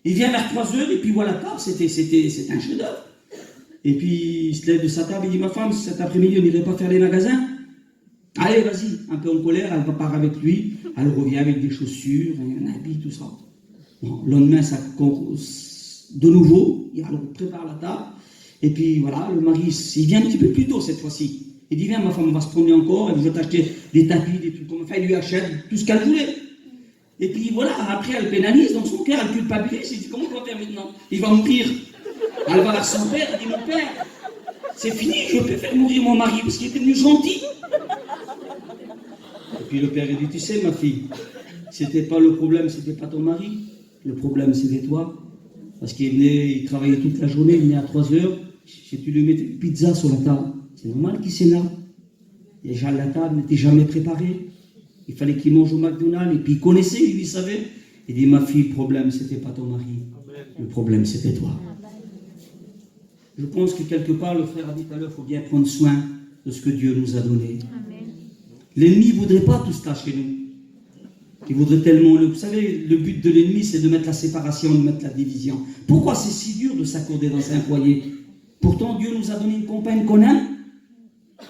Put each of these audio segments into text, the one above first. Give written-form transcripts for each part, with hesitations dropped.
Il vient vers 3 heures, et puis voilà, tard, c'était un chef-d'œuvre. Et puis il se lève de sa table, il dit, ma femme, cet après-midi, on n'irait pas faire les magasins? Allez, vas-y, un peu en colère, elle part avec lui, elle revient avec des chaussures, un habit, tout ça. Bon, le lendemain, ça de nouveau, il prépare la table, et puis voilà, le mari, il vient un petit peu plus tôt cette fois-ci. Il dit, viens, ma femme, on va se promener encore, elle veut t'acheter des tapis, des trucs comme ça, il lui achète tout ce qu'elle voulait. Et puis voilà, après elle pénalise dans son cœur, elle culpabilise, il dit, comment on va faire maintenant? Il va mourir. Elle va vers son père, elle dit, mon père, c'est fini, je peux faire mourir mon mari, parce qu'il était devenu gentil. Et puis le père, il dit, tu sais, ma fille, c'était pas le problème, c'était pas ton mari, le problème, c'était toi. Parce qu'il venait, il travaillait toute la journée, il venait à 3 heures, si tu lui mettais une pizza sur la table, c'est normal qu'il s'énerve. Déjà, la table n'était jamais préparée. Il fallait qu'il mange au McDonald's, et puis il connaissait, il savait. Il dit, ma fille, le problème, c'était pas ton mari, le problème, c'était toi. Je pense que quelque part, le frère a dit tout à l'heure, il faut bien prendre soin de ce que Dieu nous a donné. L'ennemi ne voudrait pas tout ça chez nous. Il voudrait tellement... Vous savez, le but de l'ennemi, c'est de mettre la séparation, de mettre la division. Pourquoi c'est si dur de s'accorder dans un foyer? Pourtant, Dieu nous a donné une compagne qu'on aime.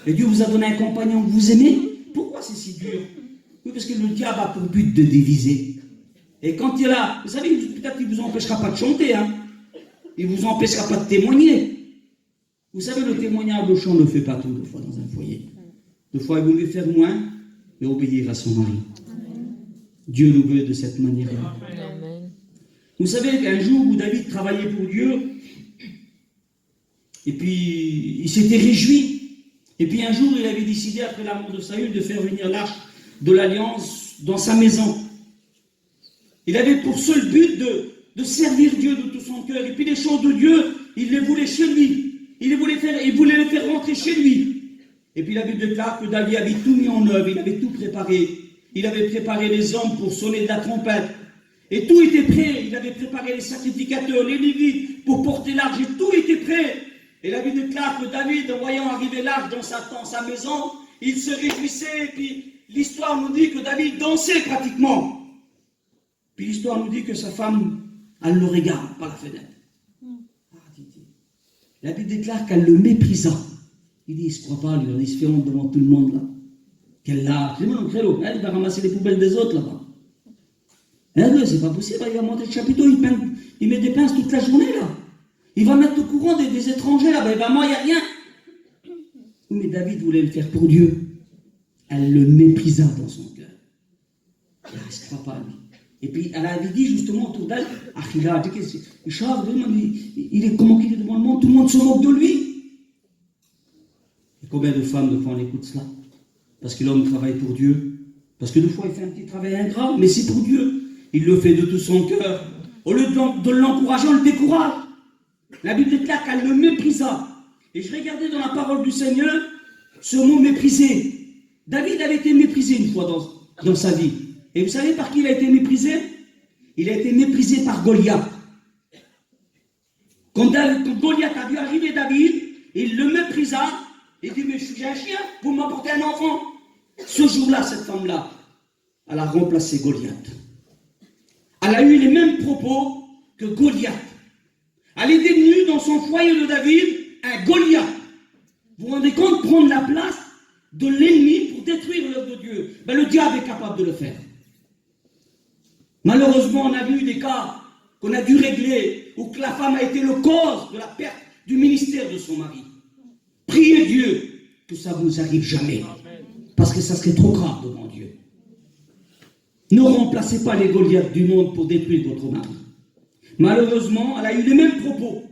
Et Dieu vous a donné un compagnon que vous aimez. Pourquoi c'est si dur? Oui, parce que le diable a pour but de diviser. Et quand il est là, vous savez, peut-être qu'il ne vous empêchera pas de chanter, hein. Il ne vous empêchera pas de témoigner. Vous savez, le témoignage au chant ne fait pas tout, des fois, dans un foyer. Des fois, il vaut mieux faire moins et obéir à son mari. Dieu nous veut de cette manière-là. Vous savez qu'un jour où David travaillait pour Dieu, et puis il s'était réjoui, et puis un jour il avait décidé, après la mort de Saül, de faire venir l'arche de l'Alliance dans sa maison. Il avait pour seul but de servir Dieu de tout son cœur, et puis les choses de Dieu, il les voulait chez lui, il voulait les faire rentrer chez lui. Et puis la Bible déclare que David avait tout mis en œuvre, il avait tout préparé. Il avait préparé les hommes pour sonner de la trompette. Et tout était prêt. Il avait préparé les sacrificateurs, les lévites pour porter l'arche. Et tout était prêt. Et la Bible déclare que David, en voyant arriver l'arche dans sa maison, il se réjouissait. Et puis l'histoire nous dit que David dansait pratiquement. Puis l'histoire nous dit que sa femme, elle le regarde par la fenêtre. La Bible déclare qu'elle le méprisa. Il dit, il ne se croit pas, lui, il se fait honte devant tout le monde là. Quelle lâche, c'est mon frère, il va ramasser les poubelles des autres là-bas. C'est pas possible, il va monter le chapiteau, il met des pinces toute la journée là. Il va mettre au courant des étrangers là, moi il n'y a rien. Mais David voulait le faire pour Dieu. Elle le méprisa dans son cœur. Elle ne se croit pas lui. Et puis elle avait dit justement autour d'elle, il est comment qu'il est devant le monde, tout le monde se moque de lui. Et combien de femmes, de fois, on écoute cela? Parce que l'homme travaille pour Dieu. Parce que des fois, il fait un petit travail ingrat, mais c'est pour Dieu. Il le fait de tout son cœur. Au lieu de l'encourager, on le décourage. La Bible déclare qu'elle le méprisa. Et je regardais dans la parole du Seigneur ce mot mépriser. David avait été méprisé une fois dans sa vie. Et vous savez par qui il a été méprisé? Il a été méprisé par Goliath. Quand Goliath a vu arriver David, il le méprisa. Il dit, mais j'ai un chien, vous m'apportez un enfant. Ce jour-là, cette femme-là, elle a remplacé Goliath. Elle a eu les mêmes propos que Goliath. Elle est devenue dans son foyer de David un Goliath. Vous vous rendez compte, prendre la place de l'ennemi pour détruire l'œuvre de Dieu. Ben, le diable est capable de le faire. Malheureusement, on a vu des cas qu'on a dû régler où que la femme a été le cause de la perte du ministère de son mari. Priez Dieu que ça ne vous arrive jamais. Parce que ça serait trop grave devant Dieu. Ne remplacez pas les Goliaths du monde pour détruire votre mari. Malheureusement, elle a eu les mêmes propos.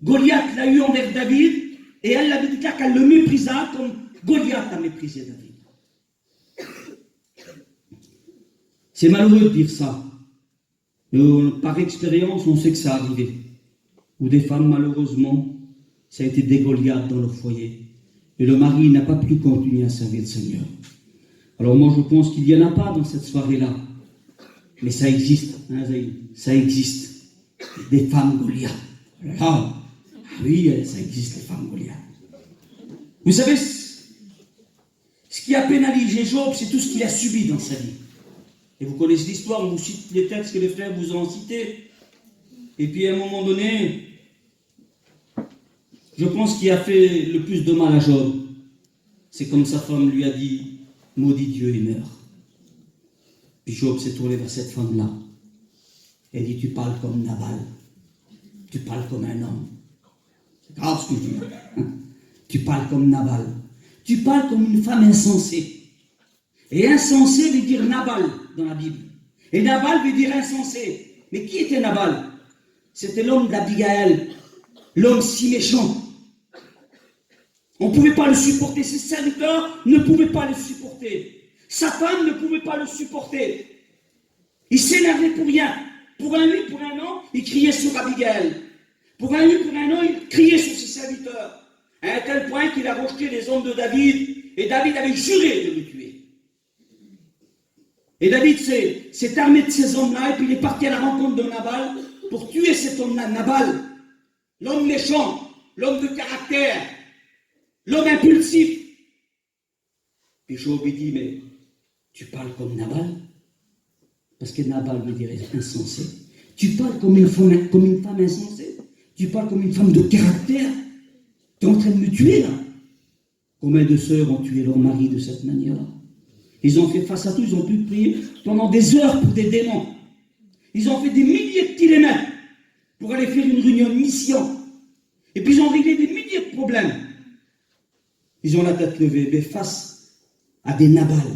Goliath l'a eu envers David, et elle l'a dit qu'elle le méprisa comme Goliath a méprisé David. C'est malheureux de dire ça. Mais par expérience, on sait que ça arrivait. Où des femmes, malheureusement, ça a été des Goliaths dans leur foyer. Et le mari n'a pas pu continuer à servir le Seigneur. Alors moi, je pense qu'il n'y en a pas dans cette soirée-là. Mais ça existe, hein, ça existe. Des femmes Goliaths. Ah oui, ça existe, les femmes Goliaths. Vous savez, ce qui a pénalisé Job, c'est tout ce qu'il a subi dans sa vie. Et vous connaissez l'histoire, on vous cite les textes que les frères vous ont cités. Et puis à un moment donné, je pense qu'il a fait le plus de mal à Job. C'est comme sa femme lui a dit, maudit Dieu et meurt. Puis Job s'est tourné vers cette femme-là. Elle dit, tu parles comme Nabal. Tu parles comme un homme. C'est grave ce que je dis. Tu parles comme Nabal. Tu parles comme une femme insensée. Et insensé veut dire Nabal dans la Bible. Et Nabal veut dire insensé. Mais qui était Nabal? C'était l'homme d'Abigaël. L'homme si méchant. On ne pouvait pas le supporter. Ses serviteurs ne pouvaient pas le supporter. Sa femme ne pouvait pas le supporter. Il s'énervait pour rien. Pour un oui, pour un non, il criait sur Abigaël. Pour un oui, pour un non, il criait sur ses serviteurs. À un tel point qu'il a rejeté les hommes de David. Et David avait juré de le tuer. Et David s'est armé de ces hommes-là. Et puis il est parti à la rencontre de Nabal pour tuer cet homme-là. Nabal, l'homme méchant, l'homme de caractère, l'homme impulsif. Puis Job lui dit, mais tu parles comme Nabal? Parce que Nabal veut dire insensé. Tu parles comme une femme insensée. Tu parles comme une femme de caractère. Tu es en train de me tuer là. Combien de sœurs ont tué leur mari de cette manière-là? Ils ont fait face à tout, ils ont pu prier pendant des heures pour des démons. Ils ont fait des milliers de kilomètres pour aller faire une réunion de mission. Et puis ils ont réglé des milliers de problèmes. Ils ont la tête levée, mais face à des Nabal,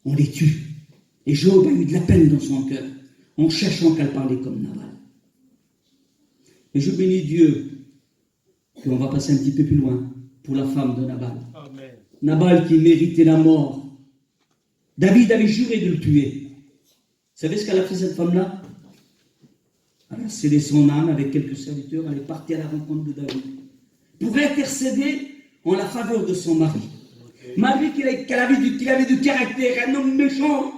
on les tue. Et Job a eu de la peine dans son cœur, en cherchant qu'elle parlait comme Nabal. Et je bénis Dieu, et on va passer un petit peu plus loin, pour la femme de Nabal. Amen. Nabal qui méritait la mort. David avait juré de le tuer. Vous savez ce qu'elle a fait cette femme-là? Elle a scellé son âme avec quelques serviteurs, elle est partie à la rencontre de David, pour intercéder en la faveur de son mari. Malgré qu'il avait du caractère, un homme méchant,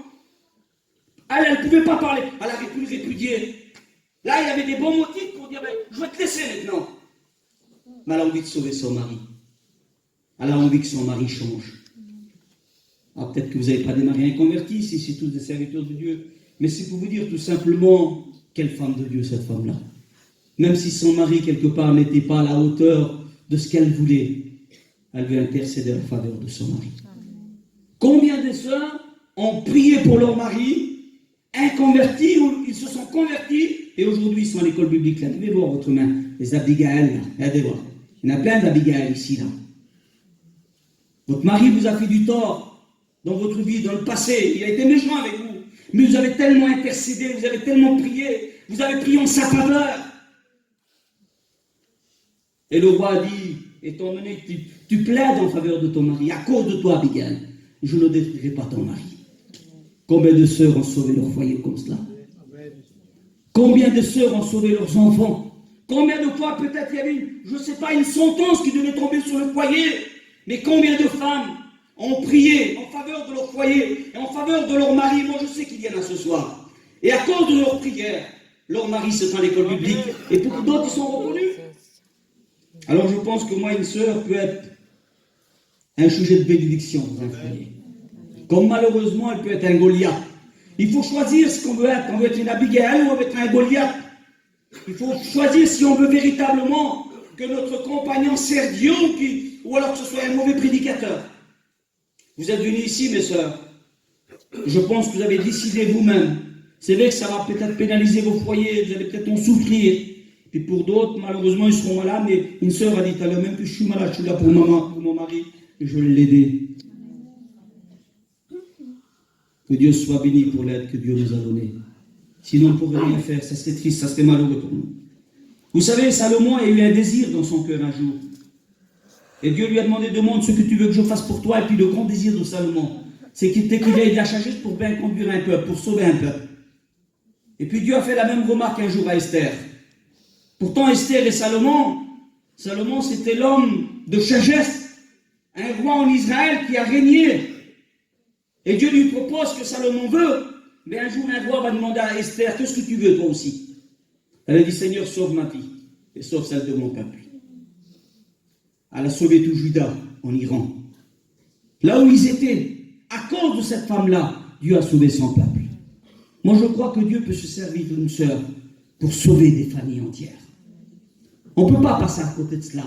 elle ne pouvait pas parler, elle avait pu le répudier. Là, il y avait des bons motifs pour dire, je vais te laisser maintenant. Mais elle a envie de sauver son mari. Elle a envie que son mari change. Alors peut-être que vous n'avez pas des maris inconvertis, si c'est tous des serviteurs de Dieu, mais c'est pour vous dire tout simplement, quelle femme de Dieu cette femme-là. Même si son mari, quelque part, n'était pas à la hauteur de ce qu'elle voulait, elle veut intercéder en faveur de son mari. Combien de sœurs ont prié pour leur mari, inconvertis, ou ils se sont convertis, et aujourd'hui ils sont à l'école biblique. Là, devez voir votre main, les Abigaël, là, regardez voir. Il y en a plein d'Abigaël ici, là. Votre mari vous a fait du tort dans votre vie, dans le passé, il a été méchant avec vous, mais vous avez tellement intercédé, vous avez tellement prié, vous avez prié en sa faveur. Et le roi a dit, étant donné que tu plaides en faveur de ton mari, à cause de toi, Abigail, je ne détruirai pas ton mari. Combien de sœurs ont sauvé leur foyer comme cela? Combien de sœurs ont sauvé leurs enfants? Combien de fois peut-être il y avait je ne sais pas, une sentence qui devait tomber sur le foyer? Mais combien de femmes ont prié en faveur de leur foyer et en faveur de leur mari? Moi je sais qu'il y en a ce soir. Et à cause de leur prière, leur mari se fait à l'école biblique et pour d'autres ils sont reconnus. Alors je pense que moi une sœur peut être un sujet de bénédiction dans un foyer. Comme malheureusement elle peut être un Goliath. Il faut choisir ce qu'on veut être. On veut être une Abigail ou on veut être un Goliath. Il faut choisir si on veut véritablement que notre compagnon sert Dieu ou alors que ce soit un mauvais prédicateur. Vous êtes venus ici, mes sœurs. Je pense que vous avez décidé vous-même. C'est vrai que ça va peut-être pénaliser vos foyers, vous allez peut-être en souffrir. Puis pour d'autres, malheureusement, ils seront malades. Mais une sœur a dit à l'heure même que je suis malade, je suis là pour mon mari, et je vais l'aider. Que Dieu soit béni pour l'aide que Dieu nous a donnée. Sinon, on ne pourrait rien faire, ça serait triste, ça serait malheureux pour nous. Vous savez, Salomon a eu un désir dans son cœur un jour. Et Dieu lui a demandé, demande ce que tu veux que je fasse pour toi. Et puis le grand désir de Salomon, c'est qu'il ait de la sagesse pour bien conduire un peuple, pour sauver un peuple. Et puis Dieu a fait la même remarque un jour à Esther. Pourtant, Esther et Salomon c'était l'homme de sagesse, un roi en Israël qui a régné. Et Dieu lui propose ce que Salomon veut, mais un jour un roi va demander à Esther, qu'est-ce que tu veux toi aussi? Elle a dit, Seigneur, sauve ma fille, et sauve celle de mon peuple. Elle a sauvé tout Juda en Iran. Là où ils étaient, à cause de cette femme-là, Dieu a sauvé son peuple. Moi je crois que Dieu peut se servir d'une sœur pour sauver des familles entières. On ne peut pas passer à côté de cela.